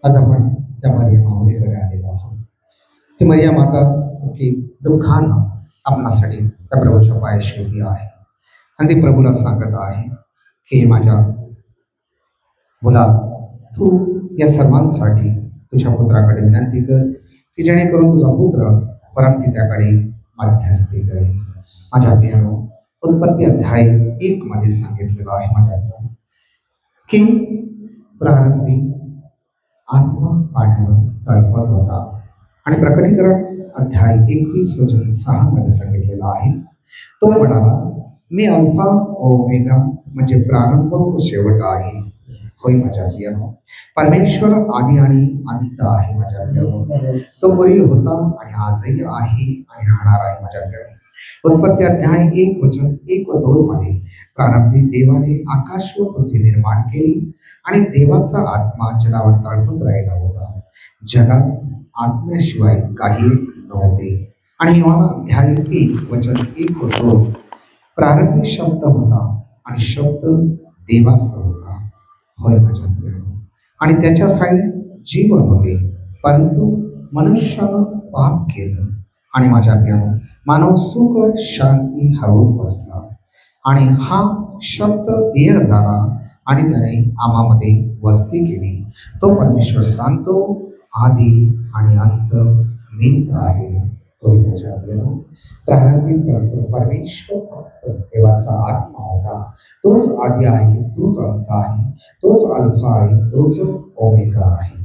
आज आपण त्या मरिया माऊलीकडे आलेलो आहोत. ती मरिया माता की दुःखानं आपणासाठी त्या प्रभूच्या पायाशी उभी आहे आणि ती प्रभूला सांगत आहे की माझ्या मुला, तू या सर्वांसाठी तुझ्या पुत्राकडे विनंती कर की जेणेकरून तुझा पुत्र परमपित्याकडे मध्यस्थी करेल. माझ्या प्रियानो, उत्पत्ती अध्याय 1 मध्ये सांगितलेलं आहे माझ्या प्रियानो की प्रारंभी आत्मा पाण्यावर तळपत होता आणि प्रकटीकरण अध्याय 21 वचन 6 मध्ये सांगितलेलं आहे. तो म्हणाला, मी अल्फा ओमेगा म्हणजे प्रारंभ व शेवट आहे. होय माझ्या प्रियानो, परमेश्वर आदी आणि अंत आहे माझ्या प्रियानो. तो पूर्वी होता आणि आजही आहे आणि राहणार आहे माझ्या प्रियानो. उत्पत्ती अध्याय 1 वचन 1 व 2 मध्ये प्रारंभी देवाने आकाश व पृथ्वी निर्माण केली आणि देवाचा आत्मा जलावर तळपत राहिला होता. जगात आत्म्याशिवाय काही एक नव्हते. आणि योहाना अध्याय 1 वचन 1 व 2 प्रारंभी शब्द होता आणि शब्द देवासह होता. होय माझ्या प्रियानो, आणि त्याच्यासाठी जीवन होते, परंतु मनुष्यानं पाप केलं आणि माझ्या प्रियानो मानव सुख शांती हरवून बसला आणि हा शब्द देह झाला आणि त्याने आम्हामध्ये वस्ती केली. तो परमेश्वर सांगतो, आधी आणि अंत मीच आहे. होय माझ्या प्रियानो, प्रारंभी परमेश्वर फक्त देवाचा आत्मा होता. तोच आधी आहे, तोच अंत आहे, तोच अल्फा आहे, तोच ओमेगा आहे.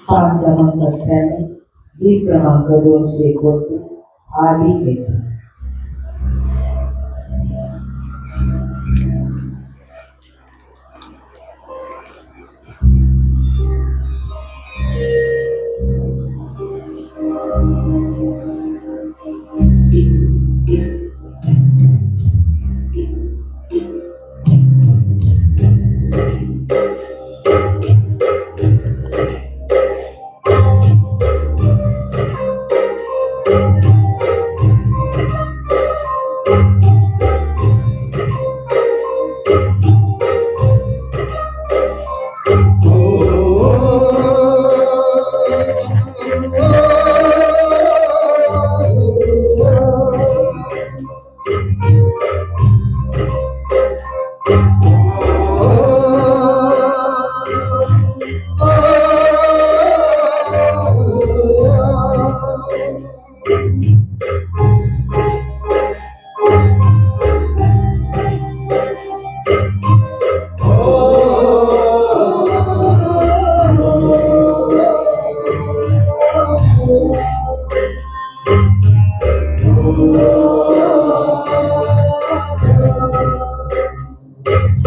क्रमांक असल्याने ही क्रमांक 229 आधी घेतो.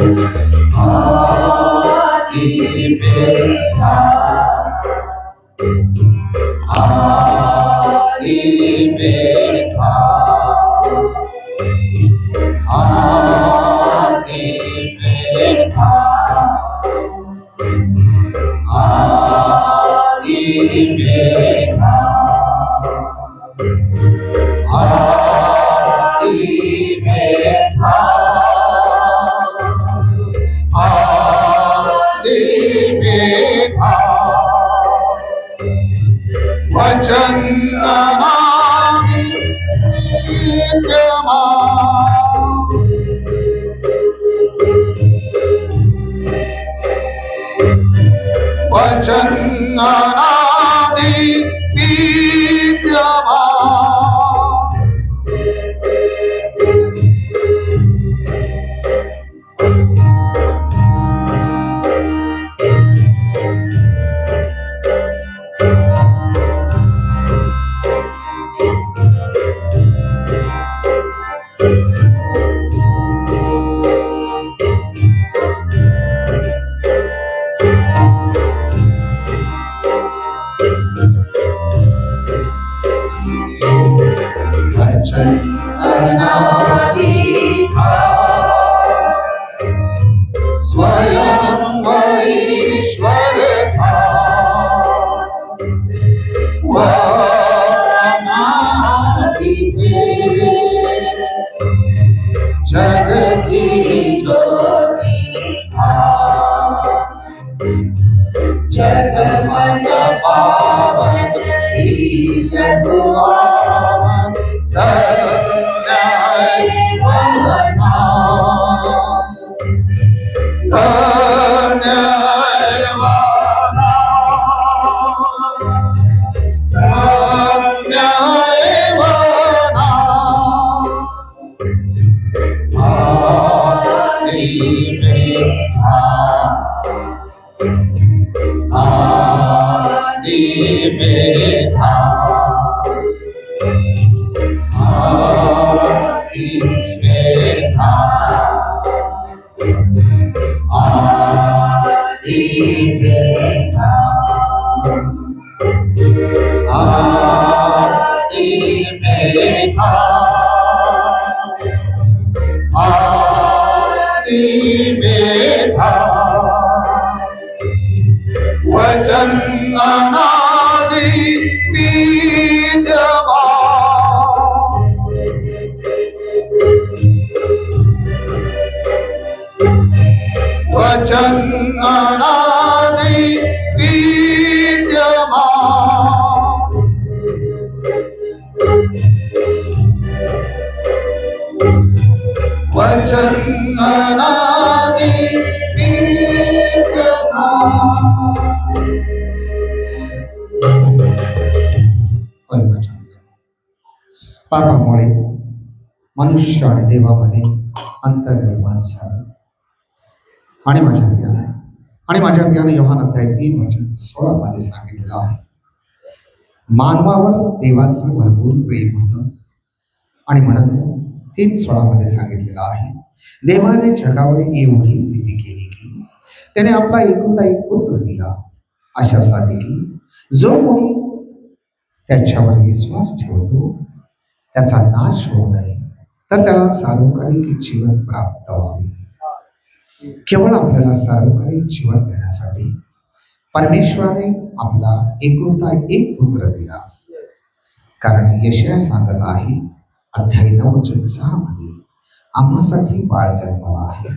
आदि मेरा आदि मेरा आदि मेरा आदि मेरा आदि मेरा आदि मेरा वचन नामी नित्यमा वचन नादी नित्यमा वचन अनादि था स्वयं ईश्वर था वह अनादि से जग की ज्योति था जगमग पावन ईश सुहावन धन्य वंदना धन्य वंदना धन्य वंदना आदि मेरा आदि मेरा आदि मेरा आदि मेरा आदि मेरा आदि मेरा वचन अनादि विद्यमान वचन अनादि विद्यमान वचन अनादि पापामुळे मनुष्य आणि देवामध्ये अंतर निर्माण झालं आणि माझ्या प्रियाने योहान अध्याय 3 वचन 16 मध्ये सांगितलेलं आहे मानवावर देवाचं भरपूर प्रेम होतं आणि म्हणून 3:16 मध्ये सांगितलेलं आहे देवाने जगावर एवढी प्रीती केली की त्याने आपला एकुलता एक पुत्र दिला अशासाठी की जो कोणी त्याच्यावर विश्वास ठेवतो त्याचा नाश होऊ नये तर त्याला सार्वकालिक जीवन प्राप्त व्हावे केवळ आपल्याला सार्वकालिक जीवन देण्यासाठी परमेश्वराने आपला एकुलता एक पुत्र दिला कारण यशाया सांगत आहे अध्याय 9 वचन 6 मध्ये आम्हासाठी बाळ जन्मला आहे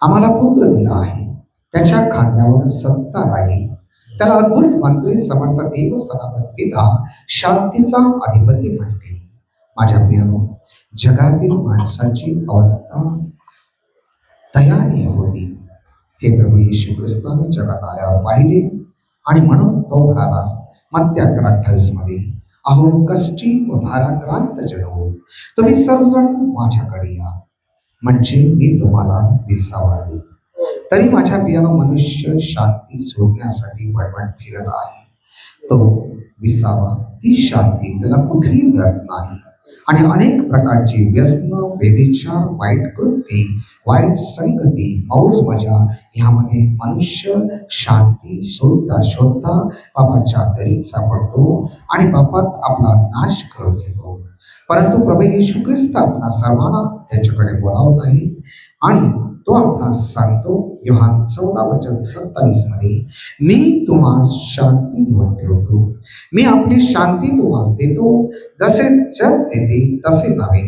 आम्हाला पुत्र दिला आहे त्याच्या खांद्यावर सत्ता राहील त्याला अद्भुत मंत्री समर्थ देव सनातन पिता शांतीचा अधिपती म्हणतील माझ्या प्रियानो जगातील माणसाची अवस्था दयनीय होती हे प्रभू येशू ख्रिस्ताने जगात आल्यावर पाहिले आणि म्हणून तो म्हणाला मत्ती 11:28 मध्ये अहो कष्टी व भाराक्रांत जन हो तुम्ही सर्वजण माझ्याकडे या म्हणजे मी तुम्हाला विसावा देईन तरी माझ्या प्रियानो मनुष्य शांती शोधण्यासाठी वळवळ फिरत आहे तो विसावा ती शांती त्याला कुठेही मिळत नाही आणि अनेक प्रकारची व्यसन, व्यभिचार, वाईट कृत्ये, वाईट संगती, मौज मजा ह्यामध्ये मनुष्य शांती शोधता शोधता पापाच्या दरीत सापडतो आणि पापात आपला नाश करून घेतो. परंतु प्रभू येशू ख्रिस्त आपणा सर्वांना त्याच्याकडे बोलावत आहे आणि तो आपणास सांगतो योहान 14:27 मध्ये, मी तुम्हास शांती देऊन ठेवतो, मी आपली शांती तुम्हास देतो, जसे जग देते तसे नव्हे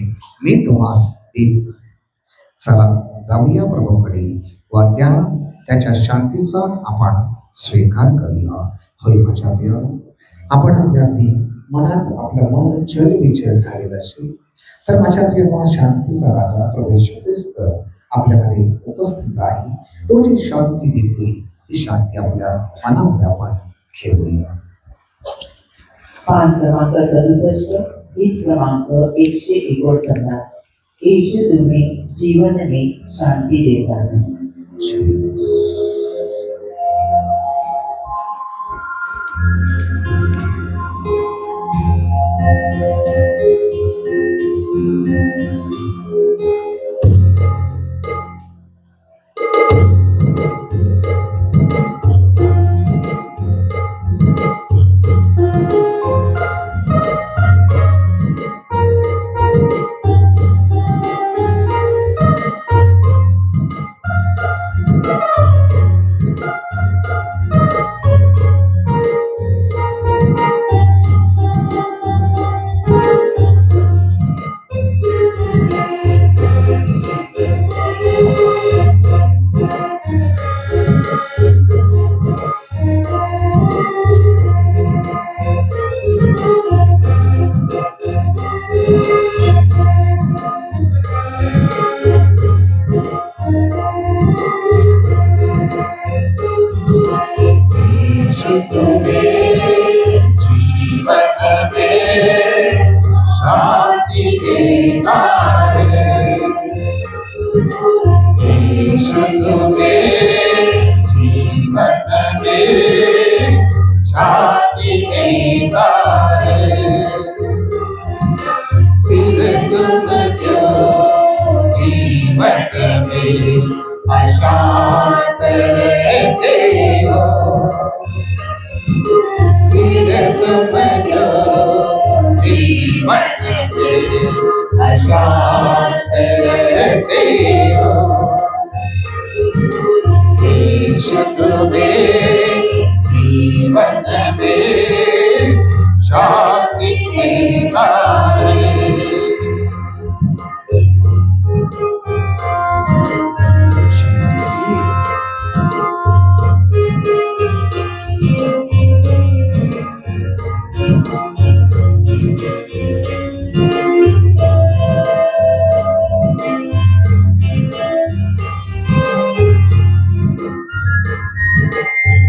मी तुम्हास देतो. चला जाऊया प्रभूकडे व त्याच्या शांतीचा आपण स्वीकार करूया. होय माझ्या प्रिय, आपण आपल्या मनात आपलं मन चलविचल झालेलं असेल तर माझ्या प्रिय शांतीचा राजा प्रभू येशू ख्रिस्त आपल्याकडे उपस्थित आहे. तो जी शांती देतोय ती शांती आपल्या मनामध्ये आपण घेऊया. पान क्रमांक 67, गीत क्रमांक 149. येशू तुम्ही जीवन में शांति देता है.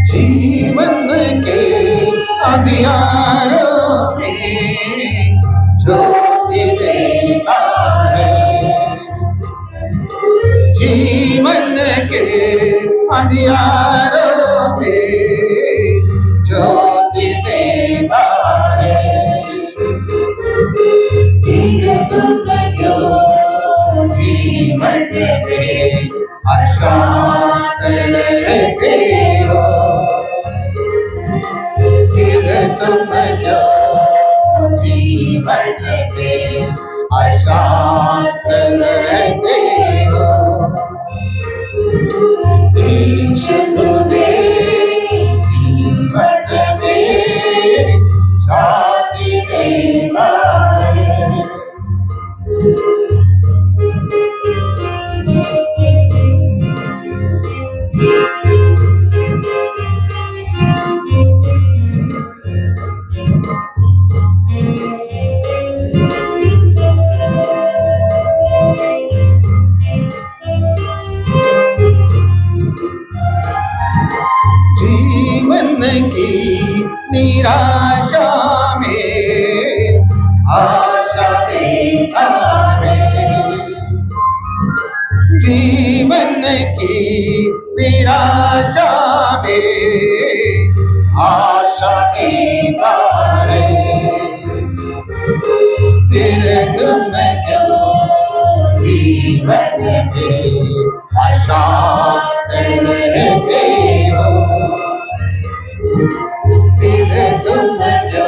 जीवन के अंधियारों में ज्योति देता है, जीवन के अंधियारों में ज्योति देता है। जीवन में अशांत रहते हो, तुम जो जीवन में अशांत रहते हो, ईश तुम्हें जीवन में शांति देता है। जीवन की निराशा में आशा देता है, जीवन की निराशा में आशा देता है। फिर आशा करते हो, फिर तुम जो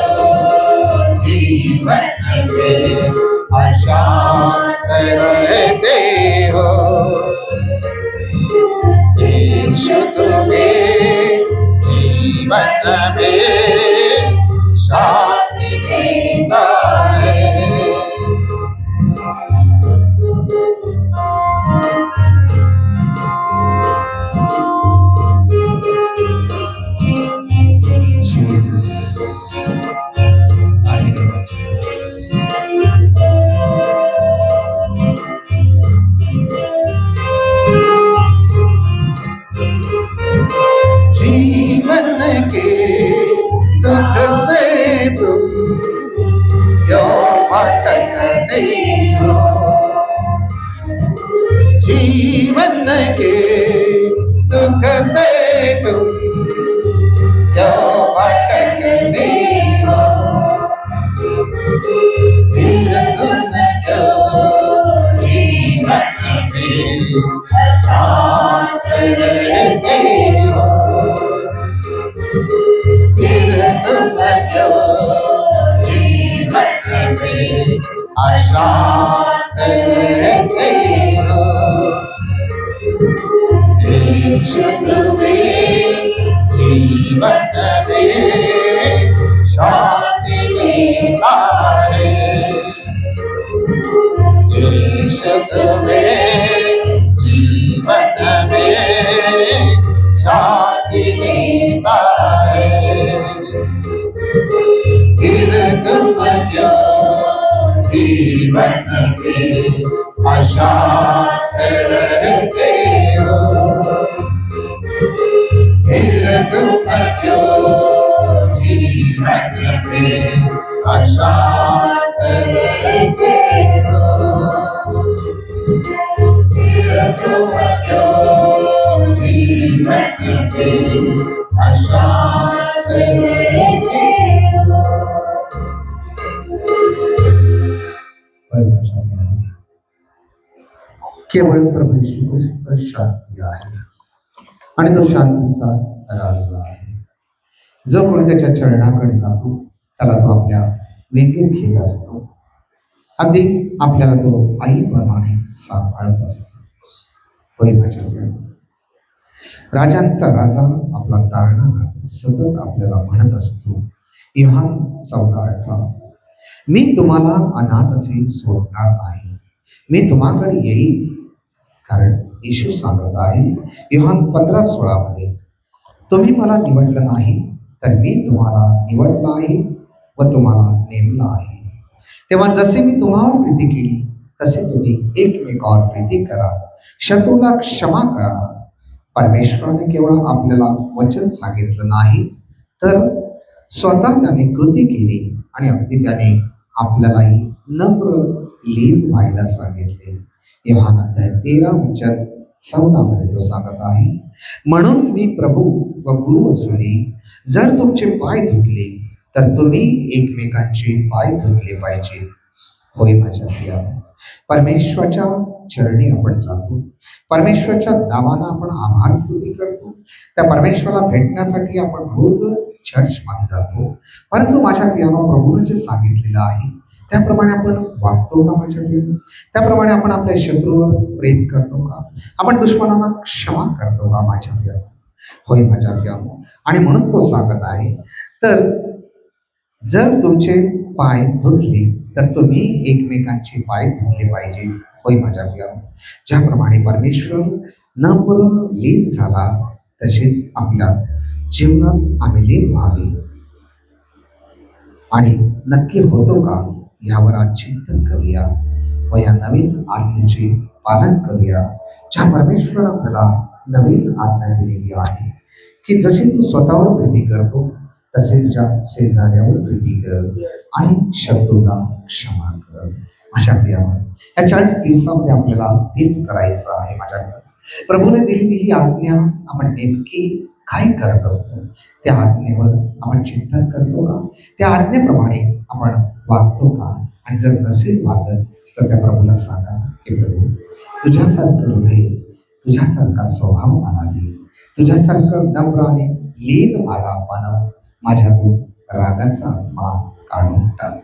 जीवन में आशा करते हो, यीशु तुम्हें जीवन में शांति देता है। Jesus. जीवन के दुख से तुम क्यों भटकते हो, जीवन के दुख से तुम क्यों भटकते हो, फिर तुम जो जीवन में शांत रहते हो, फिर तुम जो जीवन में अशांत रहते हो, यीशु तुम्हें जीवन में शांति देता है, यीशु तुम्हें जीवन में शांति देता है, फिर तुम जो जीवन में अशांत रहते हो, फिर तुम जो जीवन में अशांत रहते हो, फिर तुम जो जीवन में अशांत रहते हो। केवळ प्रभू येशू ख्रिस्त शांती आहे आणि तो शांतीचा राजा आहे। जो कोणी त्याच्या चरणाकडे जातो त्याला तो आपल्या वेगेत घेत असतो, अगदी आपल्याला तो आईप्रमाणे सांभाळत असतो। होय माझ्या राजांचा राजा आपला तारणारा सतत आपल्याला म्हणत असतो, योहान 14:18, मी तुम्हाला अनाथ असे सोडणार नाही, मी तुम्हाकडे येईल। कारण येशू सांगत आहे योहान 15:16 मध्ये, तुम्ही मला निवडलं नाही तर मी तुम्हाला निवडलं आहे व तुम्हाला नेमलं आहे। तेव्हा जसे मी तुम्हावर प्रीती केली तसे तुम्ही एकमेकावर प्रीती करा, शत्रूला क्षमा करा। परमेश्वराने केवळ आपल्याला वचन सांगितलं नाही तर स्वतः त्याने कृती केली आणि अगदी त्याने आपल्यालाही नम्र लीन व्हायला सांगितले। योहान 13:14 मध्ये तो सांगत आहे, म्हणून मी प्रभू व गुरु असूनही जर तुमचे पाय धुतले तर तुम्ही एकमेकांचे पाय धुतले पाहिजे। होय माझ्या प्रिया, परमेश्वराच्या चरणी आपण जातो, परमेश्वराच्या नावानं आपण आभार स्तुती करतो, त्या परमेश्वराला भेटण्यासाठी आपण रोज चर्चमध्ये जातो। परंतु माझ्या प्रियानो, प्रभूने जे सांगितलेलं आहे त्याप्रमाणे आपण वागतो का माझ्या प्रियानो? त्याप्रमाणे आपण आपल्या शत्रूवर प्रेम करतो का? आपण दुश्मनांना क्षमा करतो का माझ्या प्रियानो? होय माझ्या प्रियानो, आणि म्हणून तो सांगत आहे, तर जर तुमचे पाय धुतले तर तुम्ही एकमेकांचे पाय धुतले पाहिजे। होय माझ्या प्रियानो, ज्याप्रमाणे परमेश्वर नम्र लीन झाला तसेच आपल्या जीवनात आम्ही लीन व्हावे। आणि नक्की होतो का यावर आज चिंतन करूया व या नवीन आज्ञेचे पालन करूया, ज्या परमेश्वर आपल्याला नवीन आज्ञा दिलेली आहे की जशी तू स्वतःवर प्रीती करतो तसे तुझ्या शेजाऱ्यावर प्रीती कर आणि शत्रूला क्षमा कर। माझ्या प्रियानो, या 40 दिवसामध्ये आपल्याला तेच करायचं आहे। माझ्या प्रभूने दिलेली ही आज्ञा आपण नेमकी काय करत असतो, त्या आज्ञेवर आपण चिंतन करतो का? त्या आज्ञेप्रमाणे आपण वागतो का? आणि जर नसेल वागत तर त्या प्रभूला सांगा की प्रभू, तुझ्यासारखं हृदय, तुझ्यासारखा स्वभाव मला दे, तुझ्यासारखं नम्र आणि लीन मानव माझ्यातून रागाचा मान काढून टाक.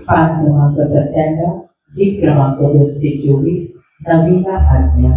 पान क्रमांक 97, गीत क्रमांक 224, नवीला आज्ञा.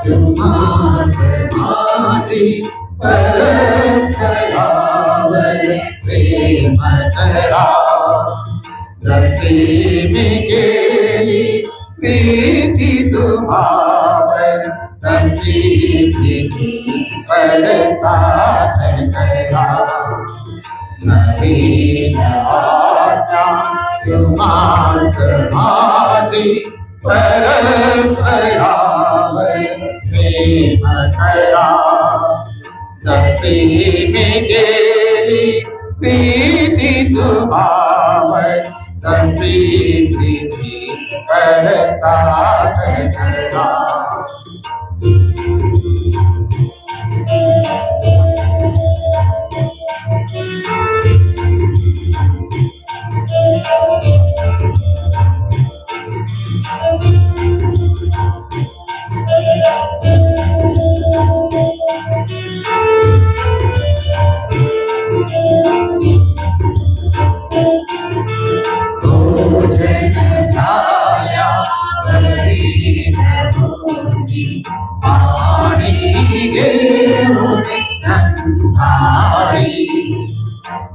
तुम्हास माझी परस्परावर प्रेम करा, जसे मी केली प्रीती तुम्हावर, तशी प्रीती परसात करा. नवीन आज्ञा तुम्हास माझी परस्परावर प्रेम करा, जसे मी केली प्रीती तुम्हावर, तशी प्रीती परसात करा. भोजन झाल्या घरी प्रभूजी, पाणी घेऊन थाळी,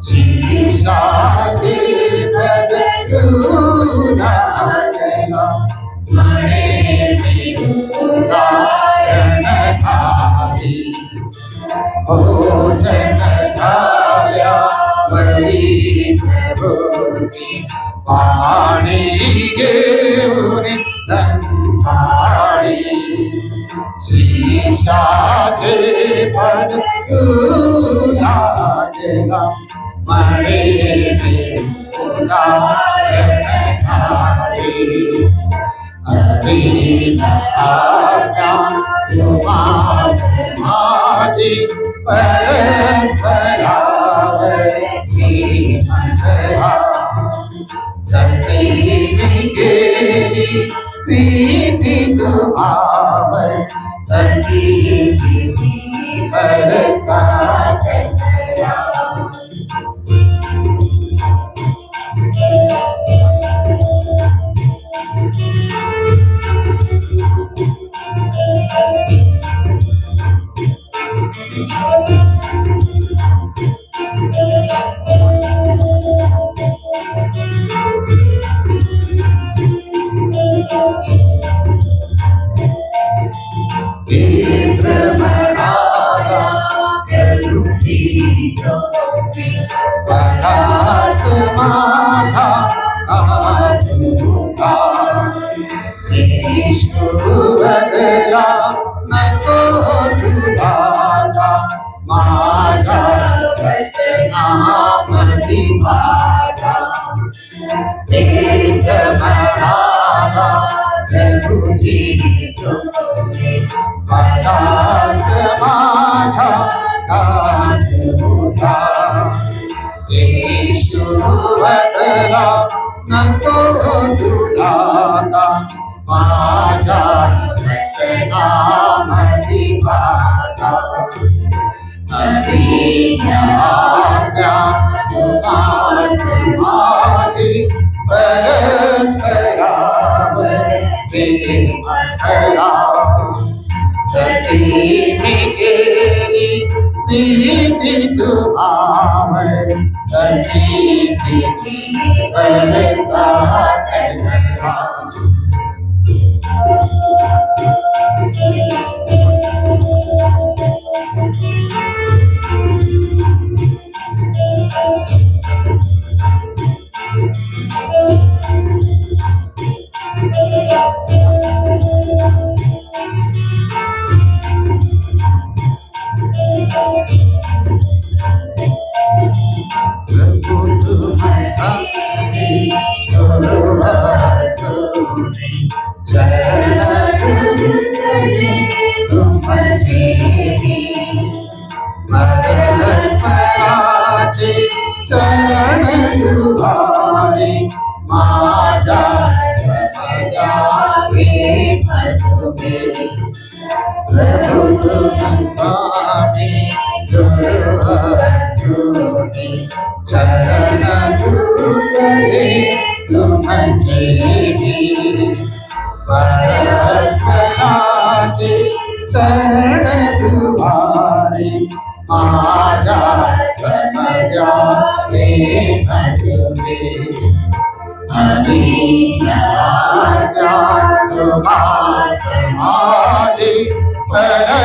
शीशाचे पद लागला, म्हणे मी उदाहरण खाली. भोजन झाल्या घरी प्रभूजी, पाणी घेऊन थाळी, शीशाचे पद लागला, म्हणे मी उदाहरण खाली. नवीन आज्ञा तुम्हास माझी परस्परावर प्रेम करा, जसे मी केली प्रीती तुम्हावर, तशी प्रीती परसात करा. केंद्र म्हणाला करुणी गौरी, परास माझा आपुला, येशू बदला नको तुला, माझ्या वचनामधी माझा. केंद्र म्हणाला करुणी गौरी, परास माझा आपुला, येशू बदला नको तुला, माझ्या वचनामधी माझा. नवीन आज्ञा तुम्हास माझी परस्परावर प्रेम करा, जशी मी केली प्रीती तुम्हावर, तशी प्रीति बरसात गया। चरण तुम्हारे माझा समजा प्रभु तुमसाठी सुनी चरण तुमचे तुमचे परस्पराचे चरण तुम्हारे माझा समजा भगवे समाधि परस्परावरते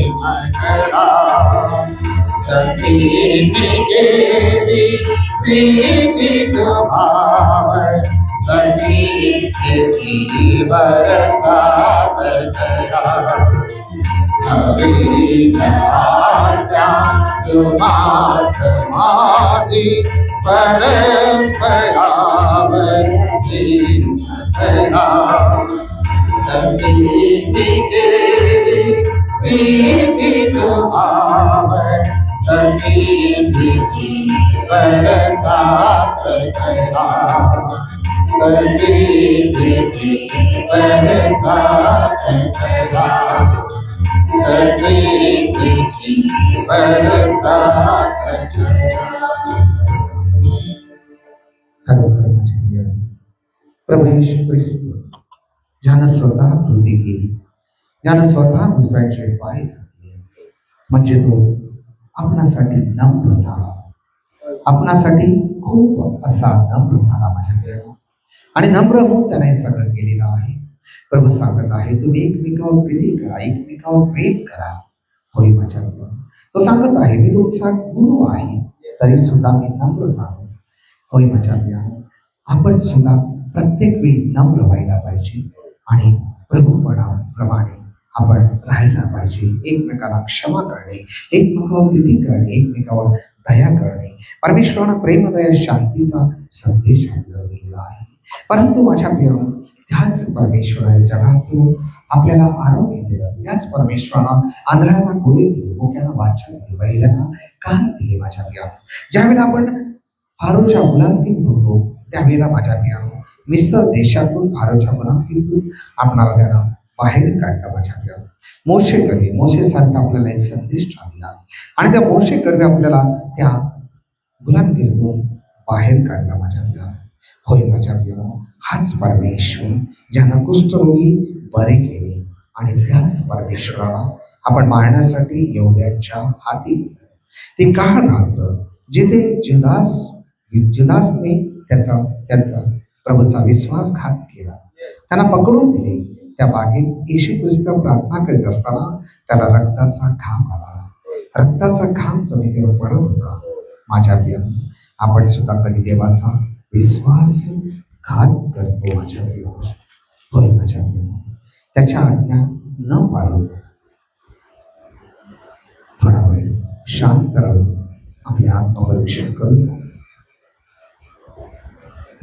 मकरा तसी निकेरी प्रीति तुम्हावर तसी निकेरी बरसात गया। समाधि परस्परावरते मकरा तसी निकेरी प्रीति तुम्हावर तसी निकेरी बरसात गया। तसी निकेरी बरसात गया। तसी निकेरी बरसात गया। खरोखर माझे प्रिय प्रभू येशू ख्रिस्त ज्यानं स्वतः कृती केली, ज्यानं स्वतः दुसऱ्यांचे पाय धरले, म्हणजे तो आपणासाठी नम्र झाला, आपणासाठी खूप असा नम्र झाला माझ्या प्रियाला, आणि नम्र होऊन त्याने हे सगळं केलेलं आहे. प्रभू सांगत आहे तुम्ही एकमेकावर प्रीती करा, एकमेकावर प्रेम करा. होय माझ्या प्रिया, तो सांगत आहे मी तुमचा गुरु आहे तरी सुद्धा मी नम्र झालो. होय माझ्या प्रिया, आपण सुद्धा प्रत्येक वेळी नम्र व्हायला पाहिजे आणि प्रभूपणाप्रमाणे आपण राहायला पाहिजे. एकमेकांना क्षमा करणे, एकमेकावर प्रीती करणे, एकमेकावर दया करणे. परमेश्वरानं प्रेम, दया, शांतीचा संदेश आपल्याला दिलेला आहे. परंतु माझ्या प्रिय, त्याच परमेश्वराच्या जगातून आपल्याला आरोग्य दिलं, त्याच परमेश्वरानं आंधळ्यांना डोळे दिले, मुक्यांना वाचा दिली, बहिरांना कान दिले. माझ्या प्रिय, ज्यावेळेला आपण फारोच्या गुलामकीत होतो त्यावेळेला माझ्या प्रियानो मिस्र देशातून फारोच्या गुलामकीतून आपणाला त्यानं बाहेर काढलं. माझ्या प्रियानो मोशे सारखा आपल्याला एक संदेश दिला आणि त्या मोशे कर्वे आपल्याला त्या गुलामकीतून बाहेर काढला. माझ्या प्रियानो, होय माझ्या प्रियानो, हाच परमेश्वर ज्यानं कुष्ठरोगी बरे केले आणि त्याच परमेश्वराला आपण मारण्यासाठी यहूद्यांच्या हाती ते काळ रात्र जिथे जुदासने त्याचा प्रभूचा विश्वासघात केला, त्यांना पकडून दिले. त्या बागेत येशू ख्रिस्त प्रार्थना करीत असताना त्याला रक्ताचा घाम आला, रक्ताचा घाम जमिनीवर पडत होता. माझ्या प्रियानो, आपण सुद्धा कधी देवाचा विश्वासघात करतो. माझ्या प्रियानो, होय माझ्या प्रियानो, त्याच्या आज्ञा न पाळून थोडा वेळ शांत राहून आपले आत्मपरीक्षण करूया.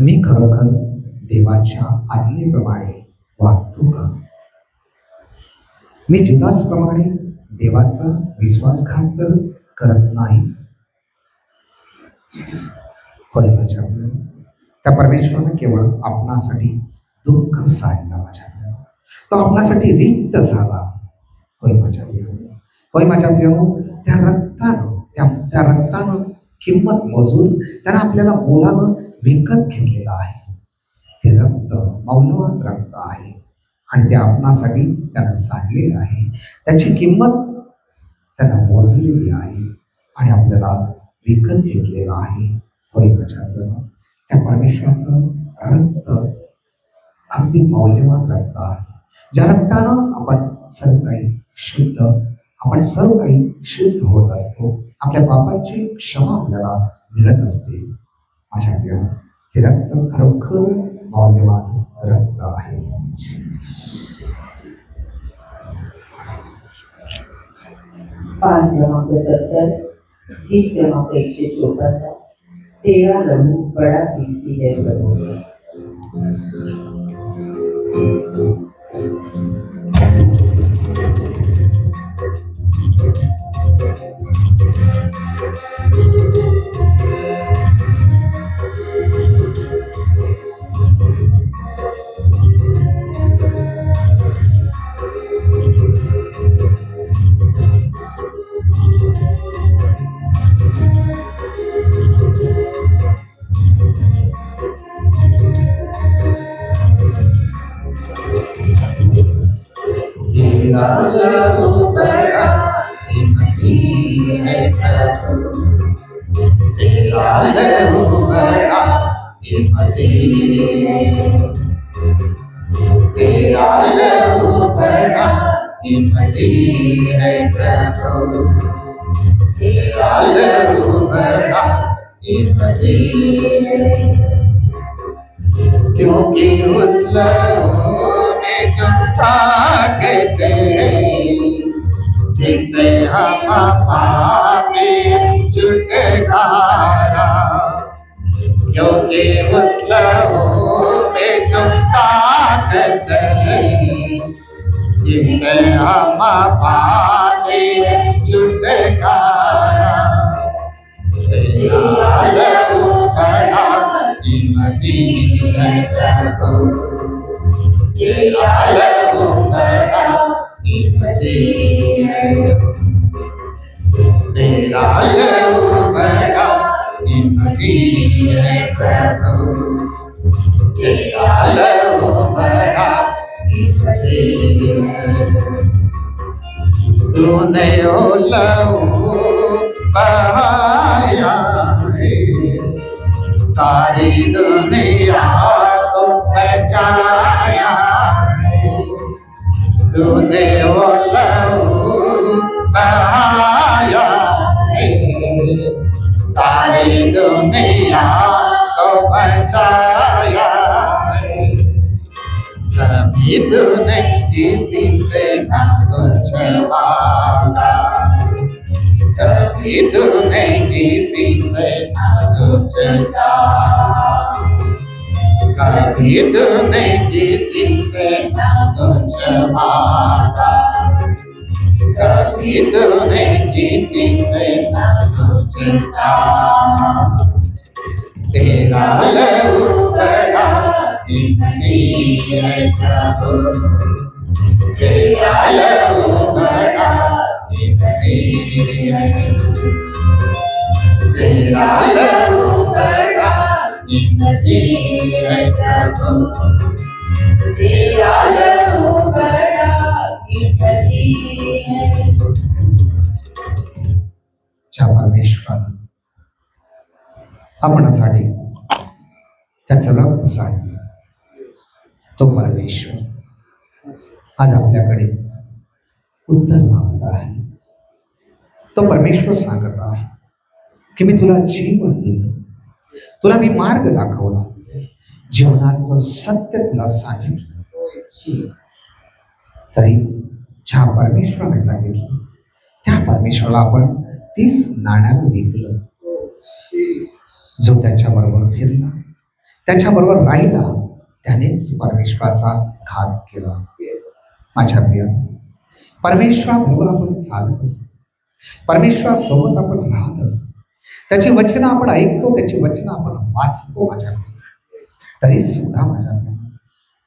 मी खरोखर देवाच्या आज्ञेप्रमाणे वागतो का? मी जुदासप्रमाणे देवाचा विश्वासघात तर करत नाही. होय माझ्या प्रिय, त्या परमेश्वरानं केवळ आपणासाठी दुःख साधला. माझ्या प्रिय, तो आपणासाठी रिक्त झाला. होय माझ्या प्रिय, होय माझ्या प्रियानो, त्या रक्तानं किंमत मोजून त्यानं आपल्याला मोलानं विकत घेतलेलं आहे. ते रक्त मौल्यवान रक्त आहे आणि ते आपणासाठी त्यानं सांडलेलं आहे. त्याची किंमत त्यानं मोजलेली आहे आणि आपल्याला विकत घेतलेला आहे. होय माझ्या प्रियानो, त्या परमेश्वराचं रक्त अगदी मौल्यवान रक्त आहे. ज्या रक्तानं आपण सर्व काही शुद्ध आपण सर्व काही शुद्ध होत असतो. आपल्या पापांची क्षमा आपल्याला मिळत असते. माझ्या प्रिय ते रक्त खरोखर मौल्यवान रक्त आहे. पान क्रमांक 70, गीत क्रमांक 154, तेरा लहू बड़ा कीमती है प्रभु। तेरा लहू बड़ा कीमती है प्रभु, तेरा लहू बड़ा कीमती है, तेरा लहू बड़ा कीमती है प्रभु, तेरा लहू बड़ा कीमती है। क्योंकि उस लहू में जो ताकत है, जिससे हम पापी छुटकारा, क्योंकि उस लहू में जो ताकत है, जिससे हम पापी छुटकारा, तेरा लहू बड़ा कीमती है प्रभु, तेरा लहू बड़ा कीमती है, तेरा लहू बड़ा कीमती है प्रभु, तेरा लहू बड़ा कीमती है। तूने ओ लहू बहाया है, सारी दुनिया को बचाया है। तूने वो लहू बहाया है, सारी दुनिया को बचाया है। कभी तूने किसी से न कुछ मांगा, कभी तूने किसी से न कुछ कहा, कभी तूने किसी से न कुछ मांगा, कभी तूने किसी से न कुछ कहा। तेरा लहू बड़ा कीमती है प्रभु, तेरा लहू बड़ा कीमती है, तेरा लहू बड़ा कीमती है प्रभु, तेरा लहू बड़ा कीमती है। ज्या परमेश्वरानं आपणासाठी त्याचं रक्त सांडलं, तो परमेश्वर आज आपल्याकडे उत्तर मागत आहे. तो परमेश्वर सांगत आहे की मी तुला जीवन दिलं, तुला मी मार्ग दाखवला, जीवनाचं सत्य तुला सांगितलं. तरी ज्या परमेश्वराने सांगितलं त्या परमेश्वराला आपण 30 नाण्याला विकलं. जो त्याच्याबरोबर फिरला, त्याच्याबरोबर राहिला, त्यानेच परमेश्वराचा घात केला. माझ्या प्रिय, परमेश्वराबरोबर आपण चालत असतो, परमेश्वरासोबत आपण राहत असतो, त्याची वचनं आपण ऐकतो, त्याची वचनं आपण वाचतो. माझ्या प्रिय, तरी सुद्धा माझ्या प्रिय,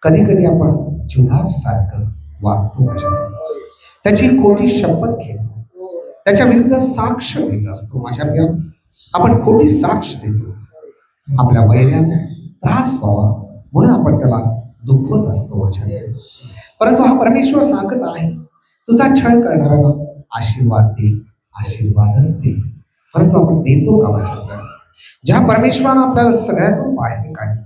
कधी कधी आपण जुदास सारखं वागतो. माझ्या प्रिय, त्याची खोटी शपथ घेतो, त्याच्या विरुद्ध साक्ष देत असतो. माझ्या प्रिय, आपण खोटी साक्ष देतो, आपल्या वैऱ्याला त्रास व्हावा म्हणून आपण त्याला दुखवत असतो. माझ्या प्रिय, परंतु हा परमेश्वर सांगत आहे, तुझा छळ करणाऱ्याला आशीर्वाद दे, आशीर्वादच दे. परंतु आपण देतो का माझ्या? ज्या परमेश्वरानं आपल्याला सगळ्यातून बाहेर काढलं,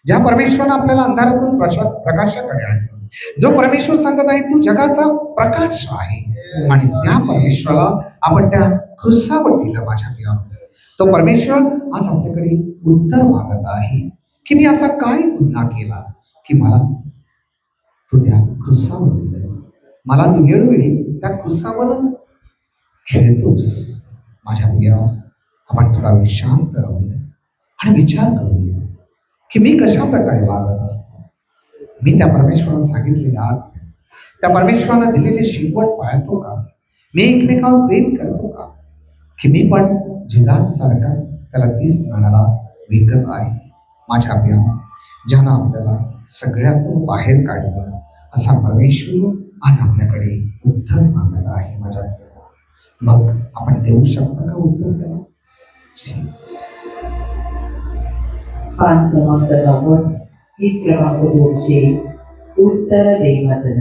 ज्या परमेश्वरानं आपल्याला अंधारातून प्रकाशाकडे आणलं, जो परमेश्वर सांगत आहे तू जगाचा प्रकाश आहे, आणि त्या परमेश्वराला आपण त्या क्रुसावर दिलं माझ्या प्रिया. तो परमेश्वर आज आपल्याकडे उत्तर मागत आहे की मी असा काय गुन्हा केला की मला तू त्या क्रुसावर दिलंस, मला तू वेळोवेळी त्या क्रुसावर खेळतोस. माझ्या प्रिया, आपण थोडा वेळ शांत राहूया आणि विचार करूया की मी कशा प्रकारे वागत असतो. मी त्या परमेश्वराला सांगितलेल्या आज्ञा, त्या परमेश्वराला दिलेले शिकवण पाळतो का? मी एकमेकांवर प्रेम करतो का? की मी पण जुदास सारखा त्याला 30 नाण्याला विकत आहे. माझ्या प्रिया, ज्यानं आपल्याला सगळ्यातून बाहेर काढलं असा परमेश्वर आज आपल्याकडे उत्तर मागत आहे. माझ्या प्रिया, मग आपण देऊ शकता का उत्तर त्याला? पान क्रमांक 90, गीत क्रमांक 200, उत्तर देवादन.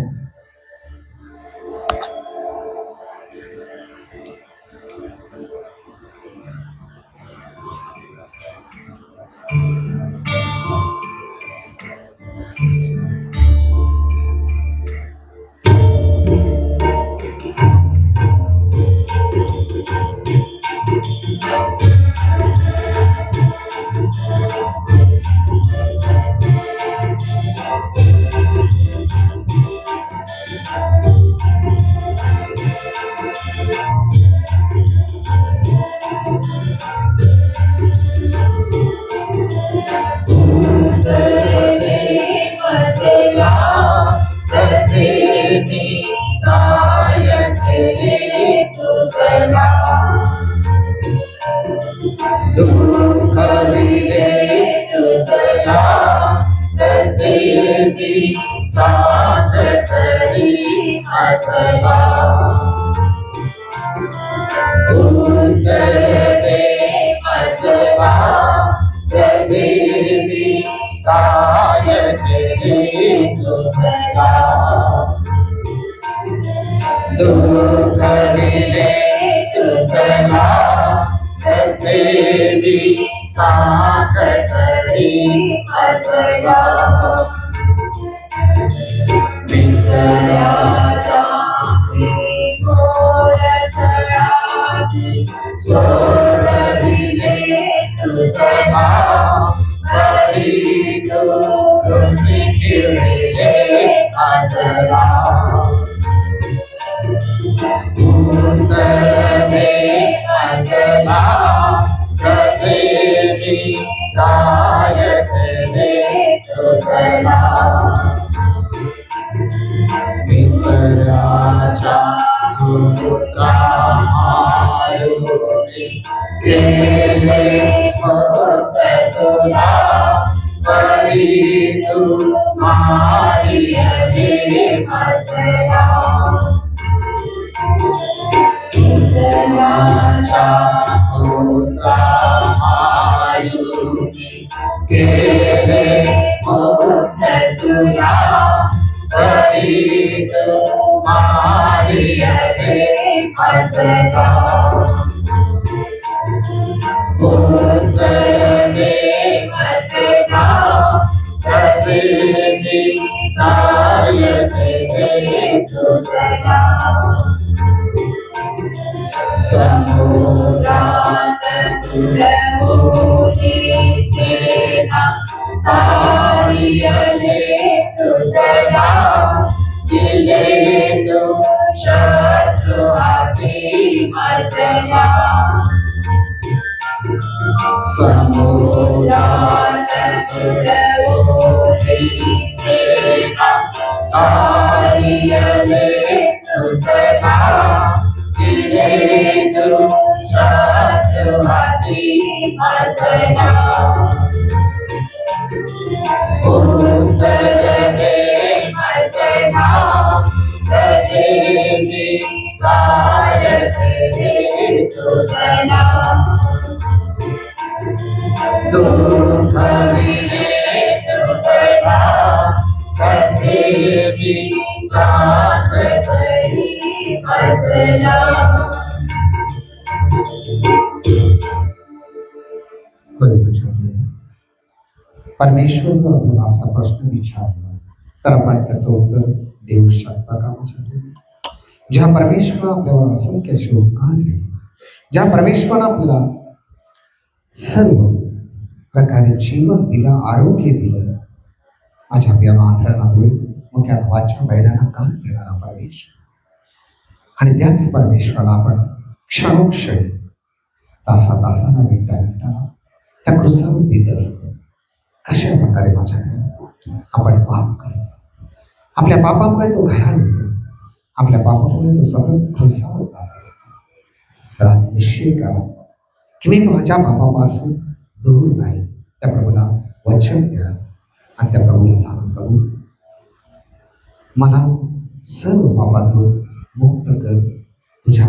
परमेश्वर जर आपल्याला असा प्रश्न विचारला तर आपण त्याचं उत्तर देऊ शकता का? ज्या परमेश्वर आपल्यावर असंख्य असे उपकार केले, ज्या परमेश्वर आपल्याला सर्व प्रकारे जीवन दिलं, आरोग्य दिलं, माझ्या व्यवहाराला मोठ्या नावाच्या बैलांना काम देणारा परमेश्वर, आणि त्याच परमेश्वराला आपण क्षणोक्षणी तासाला मिनिटाला त्या क्रुसावर देत असतो. कशा प्रकारे माझ्याकडे आपण पाप करतो, आपल्या पापामुळे तो घायाळ होतो, आपल्या पापामुळे तो सतत क्रुसावर जात असतो. तर आज निश्चय करा की मी माझ्या पापापासून दूर नाही. त्या प्रभूला वचन द्या आणि त्या प्रभूला सांगा, प्रभू मला सर्व पापातून मुक्त कर, तुझ्या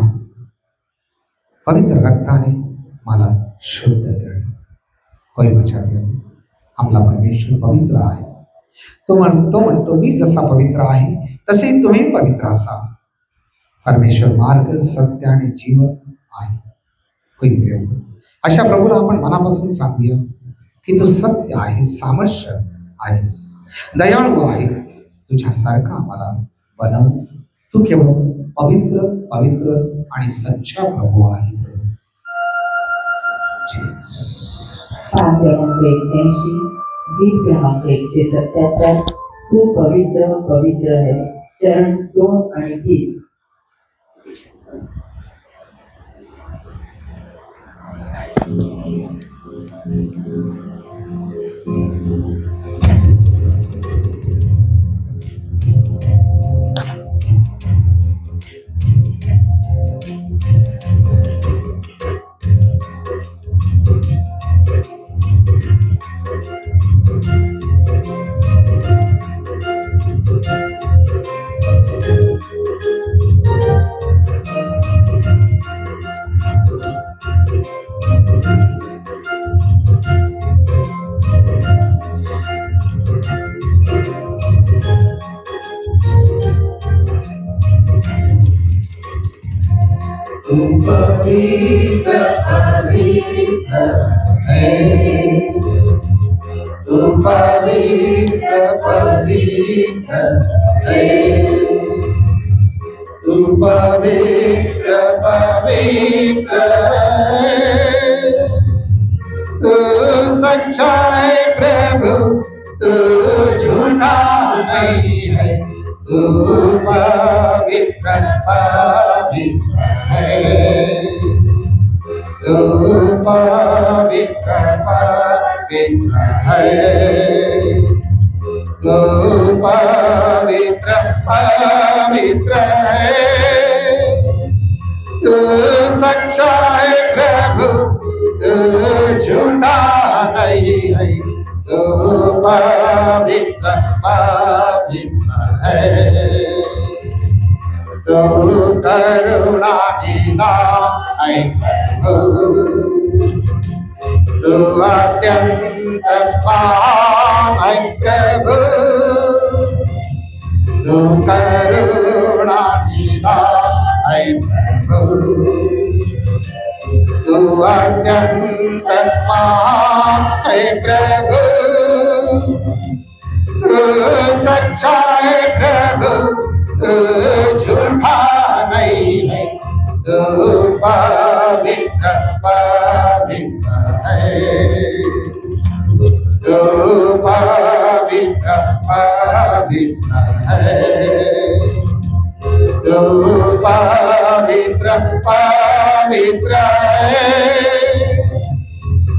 पवित्र रक्ताने मला शुद्ध कर. होय माझ्या आपला परमेश्वर पवित्र आहे. तो म्हणतो मी जसा पवित्र आहे तसे तुम्ही पवित्र असा. परमेश्वर मार्ग, सत्य आणि जीवन आहे. होय अशा प्रभूला आपण मनापासून सांगूया की तू सत्य आहे, सामर्थ्य आहेस, दयाळू आहे, तुझ्यासारखा आम्हाला बनव. तू केवळ पवित्र पवित्र आणि सच्चा प्रभू आहे. पान क्रमांक 81, गीत क्रमांक 177, तू पवित्र पवित्र है, चरण 2 आणि 3. तू पवित्र पवित्र है, तू पवित्र पवित्र है, तू पवित्र पवित्र है, तू सच्चा है प्रभु, तू झूठा नहीं है, तू पवित्र पवित्र है, तू पवित्र पवित्र है, तू पवित्र पवित्र है, तू सच्चा है प्रभु, तू झूठा नहीं है, तू पवित्र पवित्र है, तू करुणा है प्रभु, तू अत्यंत महान है प्रभु, तू करुणा है प्रभु, तू अत्यंत महान है प्रभु, तू सच्चा है प्रभु, झूठा नहीं है, तू पवित्र पवित्र है, तू पवित्र पवित्र है, तू पवित्र पवित्र है,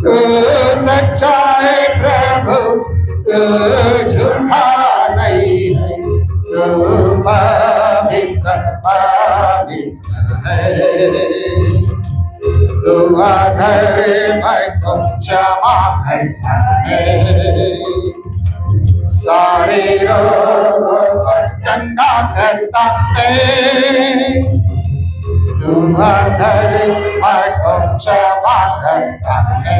तू सच्चा है प्रभु, तू झूठा नहीं है, तू पवित्र पवित्र है, तू अधर्म को क्षमा करता है, सारे रोगों को चंगा करता है, तू अधर्म को क्षमा करता है,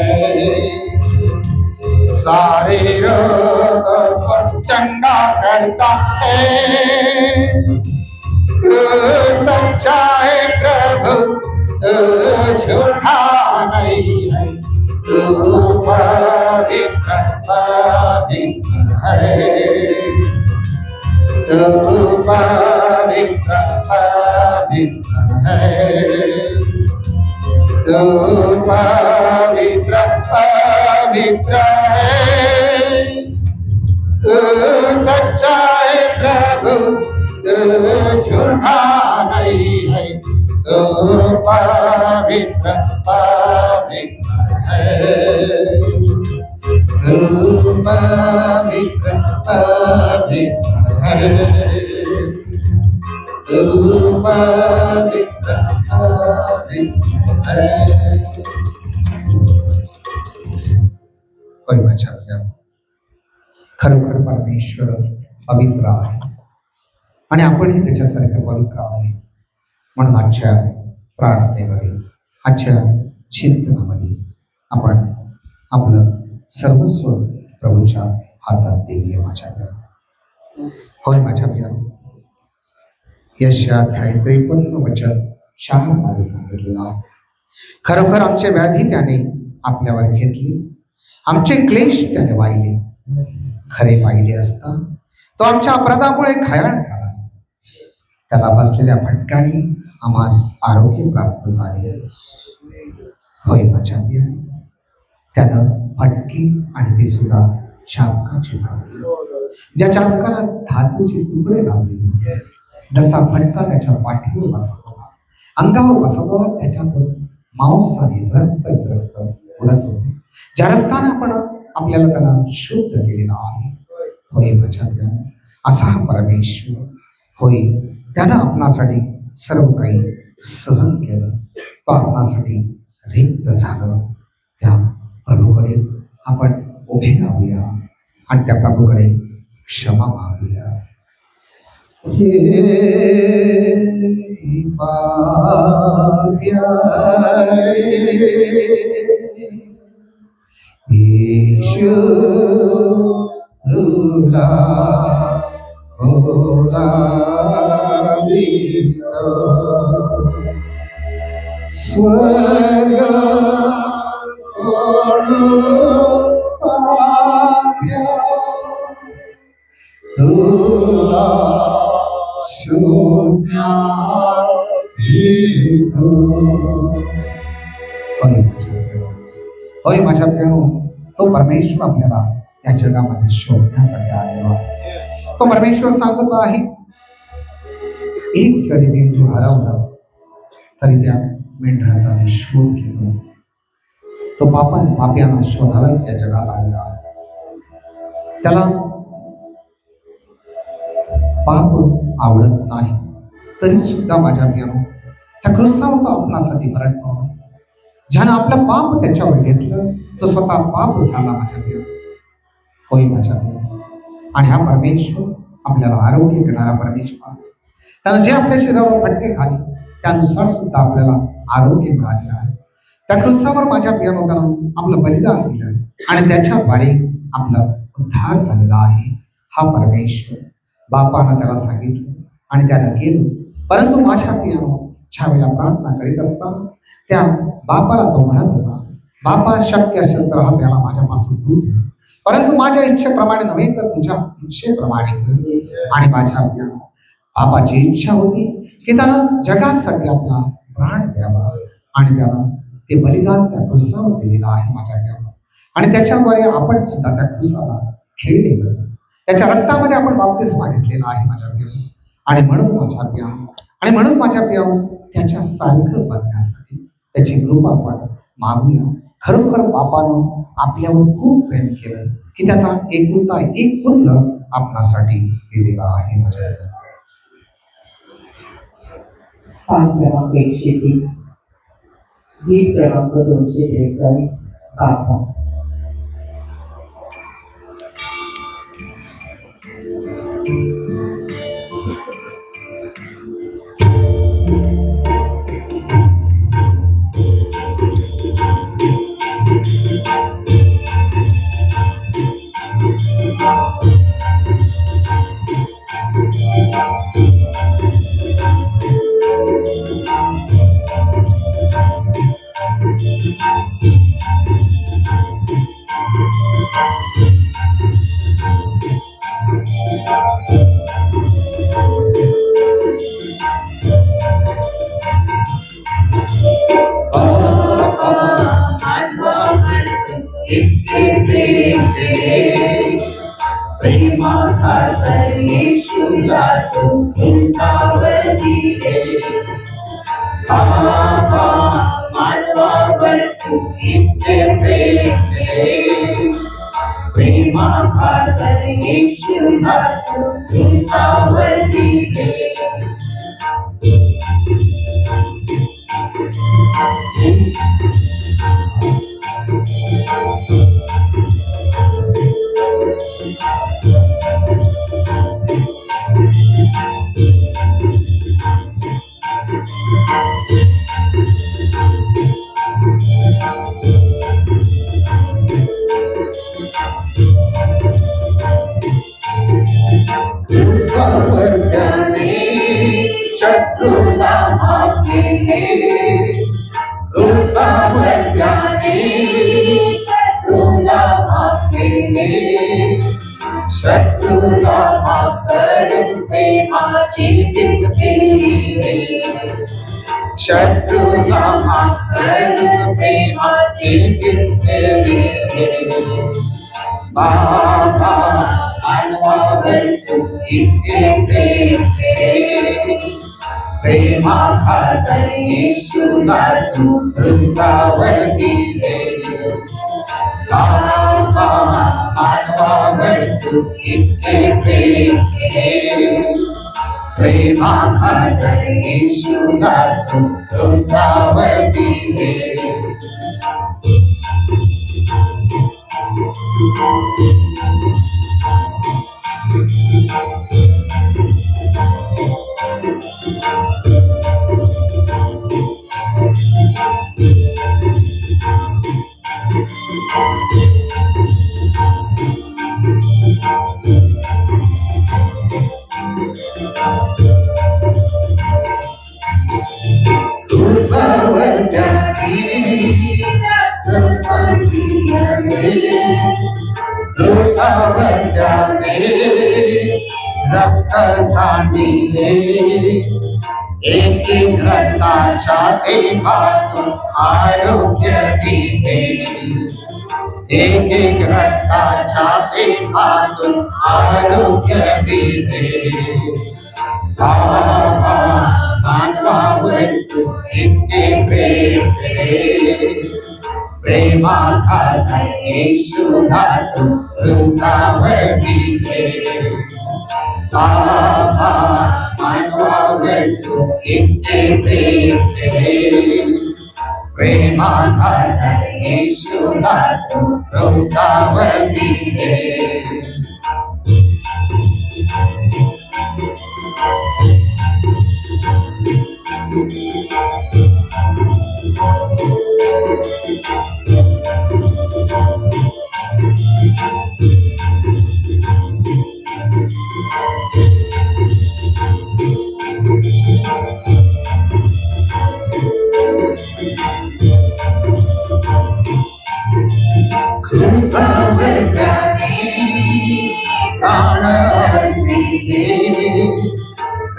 सारे रोगों को चंगा करता है, तू सच्चा है प्रभु, तू झूठा नहीं है, तू पवित्र है, तू पवित्र पवित्र है, तू पवित्र पवित्र है, तू सच्चा है प्रभु, तू झूठा नहीं है, तू पवित्र पवित्र है, तू पवित्र पवित्र है, तू पवित्र पवित्र है। होय माझ्या प्रिया, खरोखर परमेश्वर पवित्र आहे आणि आपणही त्याच्यासारखं पवित्र आहे. म्हणून आजच्या प्रार्थनेमध्ये, आजच्या चिंतनामध्ये आपण आपलं सर्वस्व प्रभूच्या हातात देऊया माझ्या प्रिया. होय माझ्या प्रिया, यशया अध्याय 53 वचन 4 मध्ये सांगितलेलं आहे, खरोखर आमचे व्याधी त्याने आपल्यावर घेतली, आमचे क्लेश त्याने वाहिले. खरे पाहिले असता तो आमच्या अपराधामुळे घायाळ झाला, त्याला बसलेल्या फटक्याने आम्हास आरोग्य प्राप्त झाले. होय माझ्या प्रिया, त्यानं फटकी आणि ते सुद्धा चाबकाची फटकी, ज्या चाबकाला धातूचे तुकडे लावले, जसा फटका त्याच्या पाठीवर बसवला, अंगावर बसवला, त्याच्यातून मांस आणि रक्तग्रस्त उडत होते, ज्या रक्ताने आपण आपल्याला त्यांना शुद्ध केलेला आहे. होय माझ्या प्रिया, असा हा परमेश्वर, होय त्यानं आपणासाठी सर्व काही सहन केलं, तो आपणासाठी रिक्त झालं. त्या प्रभूकडे आपण उभे राहूया आणि त्या प्रभूकडे क्षमा मागूया. हे प्यारे यीशु, तुला बोलावितो, स्वर्ग सोडून पाप्या तुला शोधण्यात येतो. होय माझ्या प्रियानो, तो परमेश्वर आपल्याला या जगामध्ये शोधण्यासाठी आलेला आहे. तो परमेश्वर सांगत आहे, एक जरी मेंढरू हरवलं तरी त्या मेंढराचा मी शोध घेतो. तो पाप्यांना शोधाव्यास या जगात आलेला आहे. त्याला पाप आवडत नाही, तरी सुद्धा माझ्या प्रियानो त्या ख्रिस्तावर तो आपणासाठी मरण पावला. ज्यानं आपलं पाप त्याच्यावर घेतलं, तो स्वतः पाप झाला माझ्या प्रियानो. होय माझ्या प्रियानो, आणि हा परमेश्वर आपल्याला आरोग्य देणारा परमेश्वर, त्यानं जे आपल्या शरीरावर फटके घाले त्यानुसार सुद्धा आपल्याला आरोग्य मिळालेलं आहे. त्या ख्रिस्तावर माझ्या प्रियानो त्यानं आपलं बलिदान दिलं आणि त्याच्याद्वारे आपला उद्धार झालेला आहे. हा परमेश्वर बापानं त्याला सांगितलं आणि त्यानं केलं. परंतु माझ्या प्रियानो, ज्या वेळेला प्रार्थना करीत असताना त्या बापाला तो म्हणत होता, बापा शक्य असेल तर हा प्याला माझ्यापासून दूर ठेव, परंतु माझ्या इच्छेप्रमाणे नव्हे तर तुझ्या इच्छेप्रमाणे कर. आणि माझ्या प्रियानो, बापाची इच्छा होती की त्यानं जगासाठी आपला प्राण द्यावा आणि त्यानं ते बलिदान त्या क्रूसावर दिलेलं आहे माझ्या प्रियानो. आणि त्याच्याद्वारे आपण सुद्धा त्या क्रूसाला खेळले गेलो, त्याच्या रक्तामध्ये आपण बाप्तिस्मा घेतलेला आहे माझ्या प्रियानो. आणि म्हणून माझ्या प्रियानो त्याच्या सारखं बनण्यासाठी त्याची कृपा आपण मागूया. खरोखर बापानं आपल्यावर खूप प्रेम केलं की त्याचा एकुलता एक पुत्र आपणासाठी दिलेला आहे माझ्या प्रियानो. पाठ क्रमांक 103, गीत क्रमांक 243, प्रार्थना. इतके प्रेम दिले प्रेमाखातर येशूला तू क्रूसावर दिले मानवावर तू इतके प्रेम दिले प्रेमाखातर येशूला तू क्रूसावर दिले क्रूसावर त्याने शत्रूला माफ केले क्रूसावर त्याने शत्रूला माफ केले शत्रूला माफ करून प्रेमाची तीच फेरी शत्रूला माफ करून प्रेमाची तीच फेरी बाबा मानवावर तू इतके प्रेम केले प्रेमाखातर येशूला तू क्रूसावर दिले बाबा मानवावर तू इतके प्रेम केले प्रेमाखातर येशूला तू क्रूसावर दिले क्रूसावर त्याने क्रूसावर त्याने रक्त सांडिले एक एक रक्ताच्या थेंबातून आरोग्य दिले एक एक रक्ताच्या थेंबातून आरोग्य दिले मानवावर तू इतके प्रेम केले प्रेमाखातर येशूला तू क्रूसावर दिले मानवावर तू इतके प्रेम केले प्रेमाखातर येशूला तू क्रूसावर दिले क्रूसावर त्याने प्राण दिले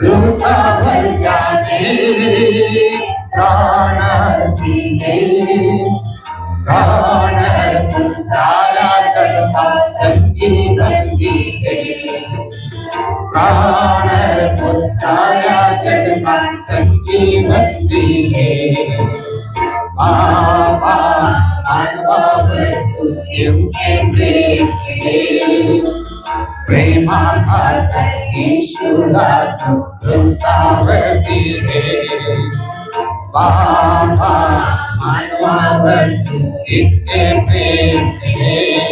क्रूसावर त्याने प्राण दिले प्राण सारा जगता संजीवन दिले प्राण सारा जगता संजीवन दिले बाबा मानवावर तू इतके प्रेम केले प्रेमाखातर येशूला तू क्रूसावर दिले बाबा मानवावर तू इतके प्रेम केले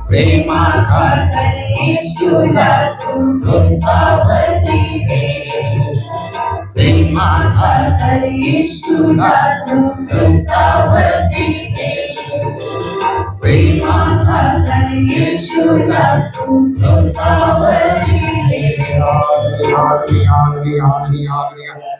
प्रेमाखातर येशूला तू क्रूसावर दिले प्रेमाखातर येशूला तू क्रूसावर दिले प्रेमाखातर येशूला तू क्रूसावर दिले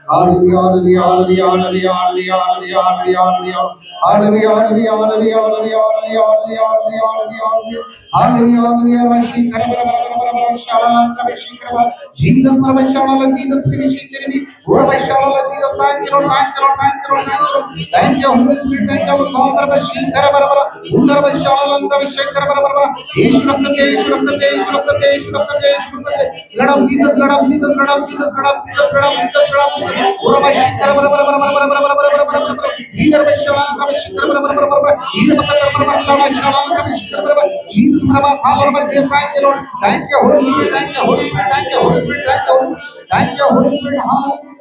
Hallelujah, hallelujah, hallelujah, hallelujah, hallelujah, hallelujah, hallelujah, hallelujah, hallelujah, hallelujah, hallelujah, hallelujah, hallelujah, hallelujah, hallelujah, Vashi, kara, bara, bara, bara, bara, bara, shala, kara, vashi, kara, bara. Jesus, mara, vashi, shala, Jesus, finish it, kiri, ora, vashi, shala, Jesus, thank you, Lord, thank you, Lord, thank you, Lord, thank you, Lord. Thank you, Holy Spirit, thank you, Father, vashi, kara, bara, bara, undar, vashi, shala, undar, vashi, kara, bara, bara, bara. Yeshu, Rakta, Yeshu, Rakta, Yeshu, Rakta, Yeshu, Rakta, Yeshu, Rakta, Lord of Jesus, Lord of Jesus, Lord of Jesus, Lord of Jesus, Lord of Jesus, Lord of Jesus. Ora, vashi, kara, bara, bara, bara, bara, bara, bara, bara, bara, bara, bara. Undar, vashi, shala, vashi, kara, bara, bara, bara, bara, bara. Ira, bara, bara, bara, bara, vashi, shala, vashi, kara, bara, bara. Jesus, Father, Jesus, thank you, Lord. Thank you, Holy Spirit, thank you, Holy Spirit, thank you, Holy Spirit, thank you, thank you, Holy Spirit, hallelujah.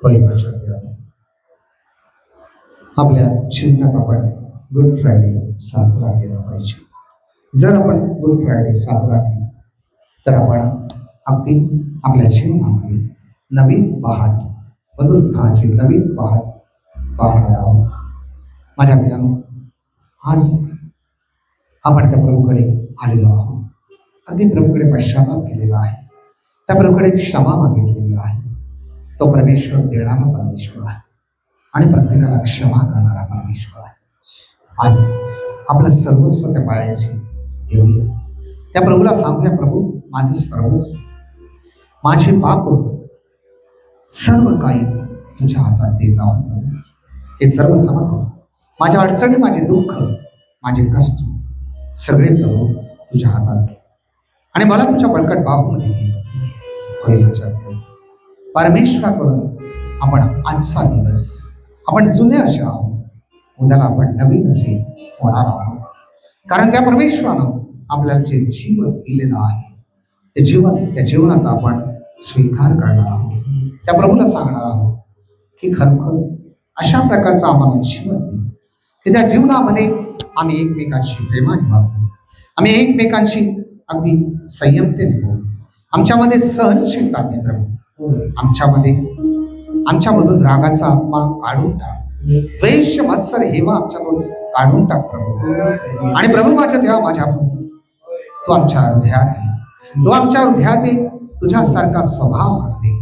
होय वचन द्या. आपल्या जीवनात आपण good Friday साजरा केला पाहिजे. जर आपण गुड फ्रायडे साजरा केला तर आपण अगदी आपल्या जीवनामध्ये नवीन पहाट पुनरुत्थानाची नवीन पहाट पाहणार आहोत. माझ्या मित्रांनो, आज आपण त्या प्रभूकडे आलेलो आहोत. अगदी प्रभूकडे पश्चाताप केलेला आहे. त्या प्रभूकडे क्षमा मागितलेली आहे. तो परमेश्वर देणारा परमेश्वर आहे आणि प्रत्येकाला क्षमा करणारा परमेश्वर आहे. आज आपलं सर्वस्व त्या पायाची देऊया. त्या प्रभूला सांगूया, प्रभू माझं सर्वस्व, माझे पाप सर्व काही तुझ्या हातात देत आहोत. हे सर्व समर्पण, माझ्या अडचणी, माझे दुःख, माझे कष्ट सगळे प्रभू तुझ्या हातात घे आणि मला तुझ्या बळकट बाहूमध्ये घे. परमेश्वराकडून आपण आजचा दिवस आपण जुने असे आहोत, उद्याला आपण नवीन असे होणार आहोत. कारण त्या परमेश्वरानं आपल्याला जे जीवन दिलेलं आहे ते जीवन, त्या जीवनाचा आपण स्वीकार करणार आहोत. त्या प्रभूला सांगणार आहोत की खरोखर अशा प्रकारचं आम्हाला जीवन दे की त्या जीवनामध्ये आम्ही एकमेकांशी प्रेमाने वागू, आम्ही एकमेकांशी अगदी संयमतेने बोलू, आमच्यामध्ये सहनशीलता दे प्रभू. आमच्यामधून रागाचा आत्मा काढून टाक, द्वेष मत्सर हेवा आमच्याकडून काढून टाक प्रभू. आणि प्रभू माझ्या देवा, माझ्या तू आमच्या हृदयात ये, तू आमच्या हृदयात ये. तुझ्यासारखा स्वभाव आम्हाला दे,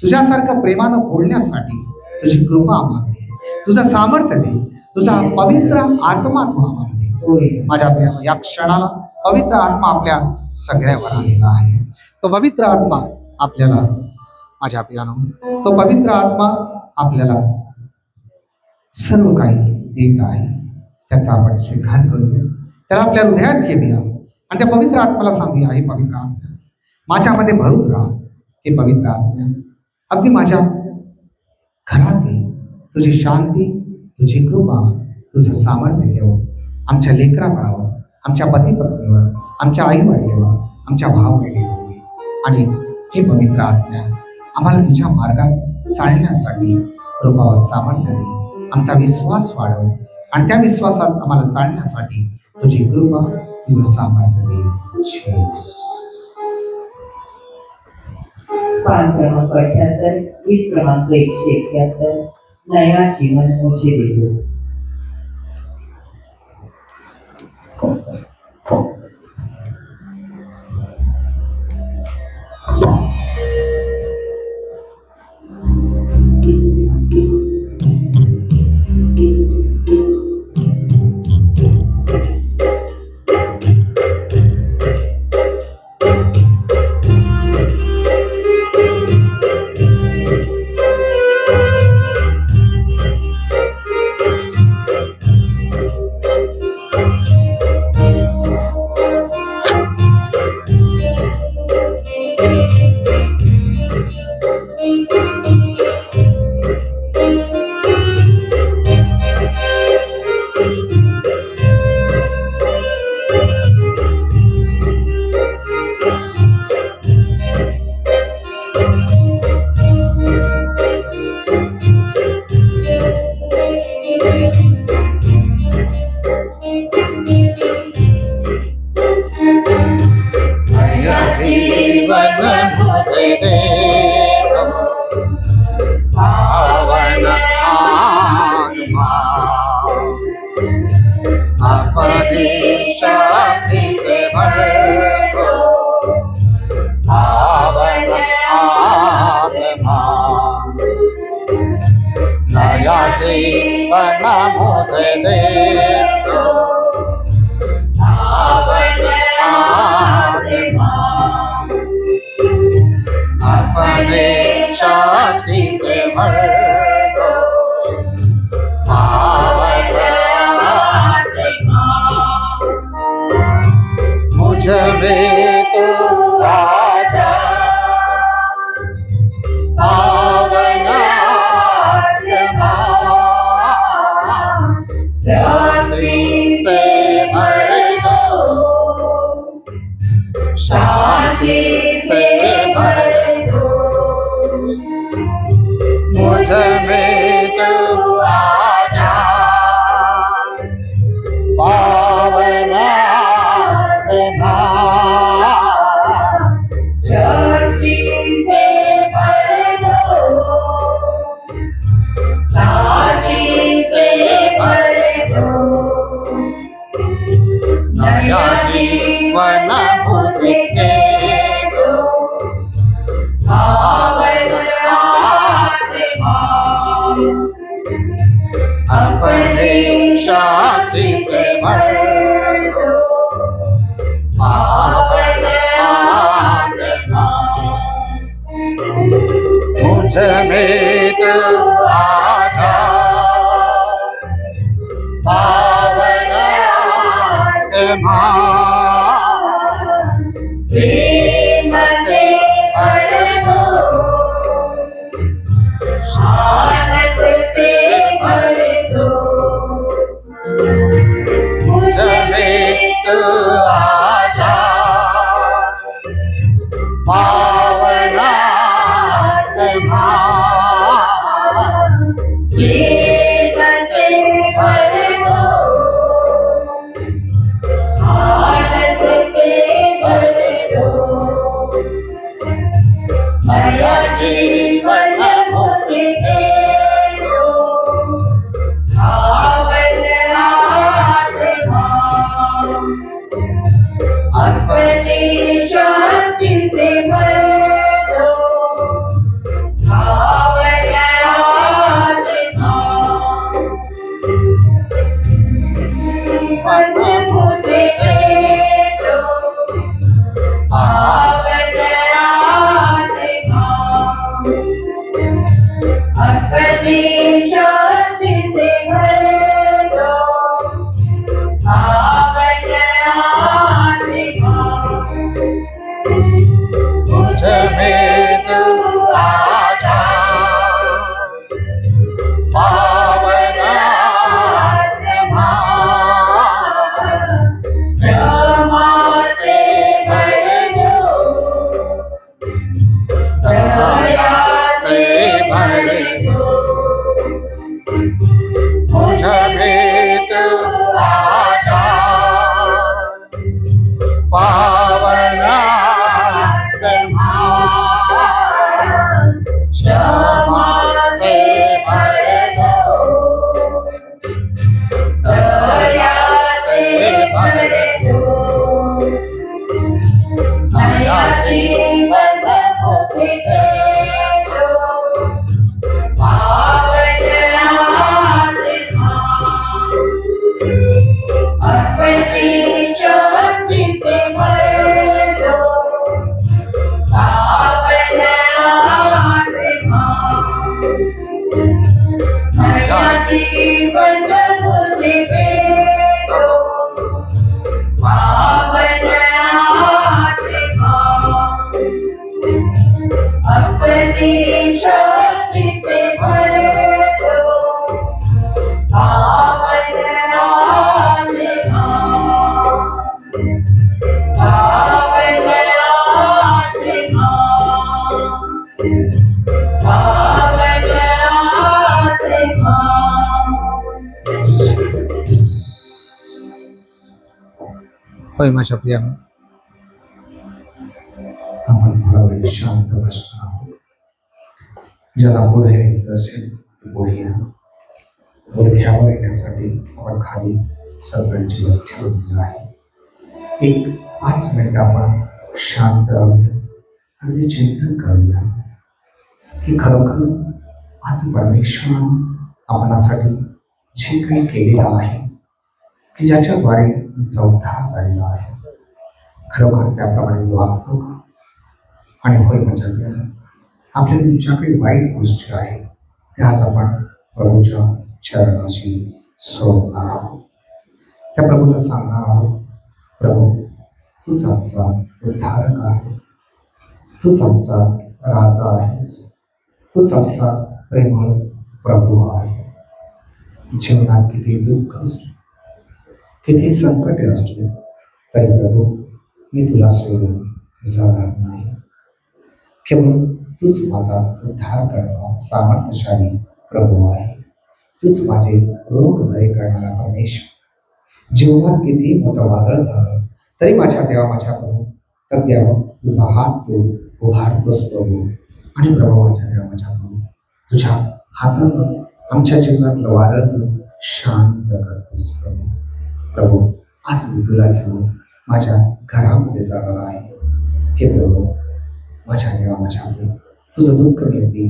तुझ्यासारखं प्रेमानं बोलण्यासाठी तुझी कृपा आम्हाला दे, तुझं सामर्थ्य दे, तुझा पवित्र आत्मा तू आम्हाला दे. माझ्या देवा, या क्षणाला पवित्र आत्मा आपल्या सगळ्यावर आलेला आहे. तो पवित्र आत्मा आपल्याला, माझ्या पियानो, तो पवित्र आत्मा आपल्याला सर्व काही देत आहे. त्याचा आपण स्वीकार करूया, त्याला आपल्या हृदयात घेऊया आणि त्या पवित्र आत्म्याला सांगूया, हे पवित्र आत्मा माझ्यामध्ये भरून राहा. हे पवित्र आत्मा अगदी माझ्या घरात ये. तुझी शांती, तुझी कृपा, तुझं सामर्थ्य घेऊन आमच्या लेकराबाळावर, आमच्या पती पत्नीवर, आमच्या आई वडिलांवर, आमच्या भाव बहिणीवर आणि हे पवित्र आत्मा आम्हाला तुझ्या मार्गात चालण्यासाठी कृपा व सामर्थ्य दे. आमचा विश्वास वाढव आणि त्या विश्वासात आम्हाला चालण्यासाठी तुझी कृपा, तुझं सामर्थ्य दे. पान क्रमांक 78, गीत क्रमांक 171, नया जीवन मुझे दे दो. मुझे दे दो पावन आत्मा अपने शक्ति से भर दो पावन आत्मा मुझ में तू आजा पावन आत्मा शक्ति से भर दो शांति से भर दो मुझ में तू आजा पावन आत्मा शक्ति से भर दो शांति से भर दो नया जीवन मुझे दे दो पावन आत्मा अपने शक्ति से भर दो पावन आत्मा मुझ में तू आजा पावन आत्मा प्रेम से भर दो शांत से भर दो मुझ में तू आजा पावन आत्मा प्रेम से भर दो शांत से भर दो नया जीवन मुझे दे दो पावन आत्मा अपनी शक्ति से भर दो पावन आत्मा मन मुझे दे दो पावन आत्मा अपनी शक्ति से भर दो पावन आत्मा मुझ में तू आजा पावन आत्मा क्षमा से भर दो दया से भर दो मुझ में तू आजा पावन आत्मा क्षमा से भर दो दया से भर दो नया जीवन मुझे दे दो पावन आत्मा अपनी शक्ति से भर दो पावन आत्मा नया जीवन मुझे दे दो पावन आत्मा अपनी शक्ति से भर दो पावन आत्मा पावन आत्मा पावन आत्मा होय माझ्या प्रियानं आपण थोडा वेळ शांत बसणार आहोत ज्याला पुढे यायचं असेल पुढे या गुडघ्यावर येण्यासाठी आपण खाली सगळ्यांची वर ठेवलेली आहे एक 5 मिनिट आपण शांत राहूया आणि चिंतन करूया की खरोखर आज परमेश्वरानं आपणासाठी जे काही केलेलं आहे की ज्याच्याद्वारे तुमचा उद्धार झालेला आहे, खरोखर त्याप्रमाणे मी वागतो का? आणि होय माझ्या प्रियाला, आपल्यातील ज्या काही वाईट गोष्टी आहेत त्या आज आपण प्रभूच्या चरणाशी सोडणार आहोत. त्या प्रभूला सांगणार आहोत, प्रभू तूच आमचा उद्धारक आहे, तूच आमचा राजा आहेस, तूच आमचा प्रेमळ प्रभू आहे. जीवनात किती दुःख असले, किती संकटे असले तरी प्रभू मी तुला सोडून जाणार नाही. केवळ तूच माझा उद्धार करणारा सामर्थ्यशाली प्रभू आहे. तूच माझे रोग बरे करणारा परमेश्वर. जीवनात किती मोठं वादळ झालं तरी माझ्या देवा, माझ्या प्रभू, तर देवा तुझा हात तू उभारतोस प्रभू. आणि प्रभू माझ्या देवा, माझ्या प्रभू, तुझ्या हातानं आमच्या जीवनातलं वादळ तू शांत करतोस प्रभू. प्रभू आज मी तुला घेऊन माझ्या घरामध्ये जाणार आहे. हे प्रभू माझ्या देवा, माझ्या प्रभू, तुझं दुःख मी अगदी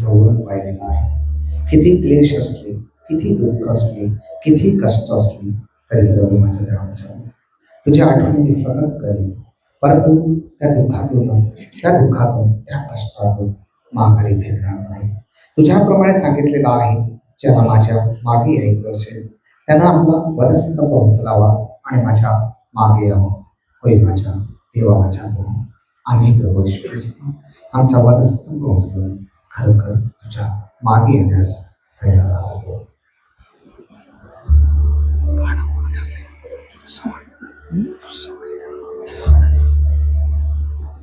जवळून पाहिलेलं आहे. किती क्लेश असले, किती दुःख असले, किती कष्ट असली तरी प्रभू माझ्या देवा, माझ्या प्रभू, तुझी आठवण मी सतत करेन. परंतु त्या दुःखातून त्या कष्टातून माघारी फिरणार नाही. तुझ्याप्रमाणे सांगितलेलं आहे, ज्याला माझ्या मागे यायचं असेल त्यांना आपला वधस्तंभ उचलावा आणि माझ्या मागे यावं. होय माझ्या देवा, माझ्या प्रभू, आम्ही प्रभू येशू ख्रिस्त आमचा वधस्तंभ उचलून खरोखर तुझ्या मागे येण्यास तयार आहोत.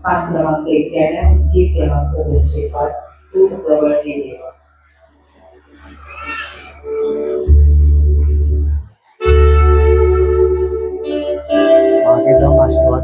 पाठ क्रमांक 91, गीत क्रमांक 205, तू जवळ हे देवा. मागे जाऊन आशीर्वाद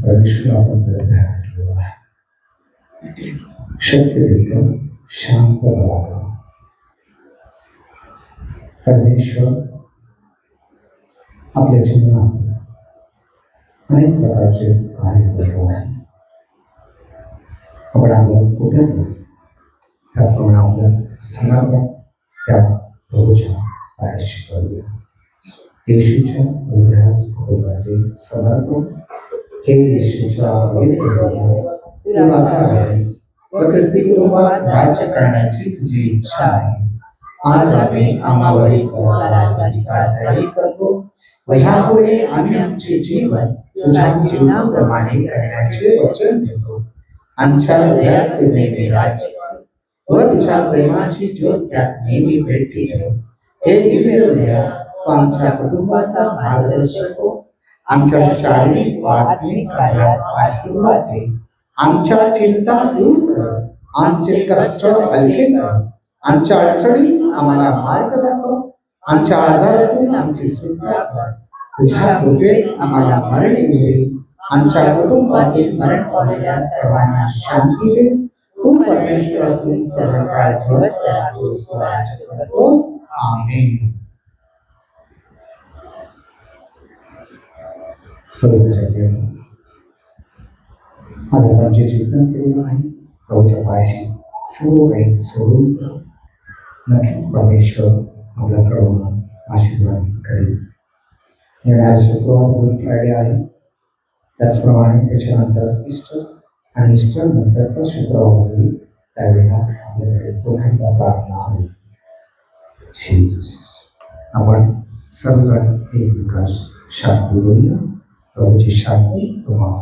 परमेश्वर आपण ध्यानात ठेवू आहे. शक्य तितकं शांत राहा. परमेश्वर आपल्या जीवनात अनेक प्रकारचे कार्य करतो आहे. आपण आपलं कुटुंब त्याचप्रमाणे आपलं समर्पण त्या प्रभूच्या पायाशी करूया. येशूच्या हृदयास कुटुंबाचे समर्पण हे येशूच्या पवित्र तुलाचा आहेस व ख्रिस्ती कुटुंबात राज्य करण्याची तुझी इच्छा आहे. आज आम्ही आम्हावरील अधिकार जाहीर करतो व ह्यापुढे आम्ही आमचे जीवन तुझ्या जीवनाप्रमाणे करण्याचे वचन देतो. आमच्या हृदयात तू नेहमी राज्य कर व तुझ्या प्रेमाची ज्योत त्यात नेहमी पेटती ठेव. हे दिव्य हृदय आमच्या कुटुंबाचा मार्गदर्शक हो. आमच्या शारीरिक व आत्मिक कार्यास आशीर्वाद दे. आमच्या चिंता दूर कर. आमचे कष्ट हलके कर. आमच्या अडचणी आम्हाला मार्ग दाखव. आमच्या आजारातून आमची सुटका कर. तुझ्या कृपेत आम्हाला मरण येऊ दे. आमच्या कुटुंबातील मरण पावलेल्या सर्वांना शांती दे. तू परमेश्वर असून सर्व काळ जिवंत राहतोस व राज्य करतोस. आमेन. आज आपण जे चिंतन केलेलं आहे प्रभूच्या पायाशी सर्व काही सोडून जा. नक्कीच परमेश्वर आपल्या सर्वांना आशीर्वाद करेल. येणारे शुक्रवार गुड फ्रायडे आहे. त्याचप्रमाणे त्याच्यानंतर ईस्टर आणि ईस्टर नंतरचा शुक्रवार होईल. त्यावेळेला आपल्याकडे पुन्हा एकदा प्रार्थना होईल. जीसस आपण सर्वजण एकमेकास शांती देऊया. प्रभूची शांती तुम्हाला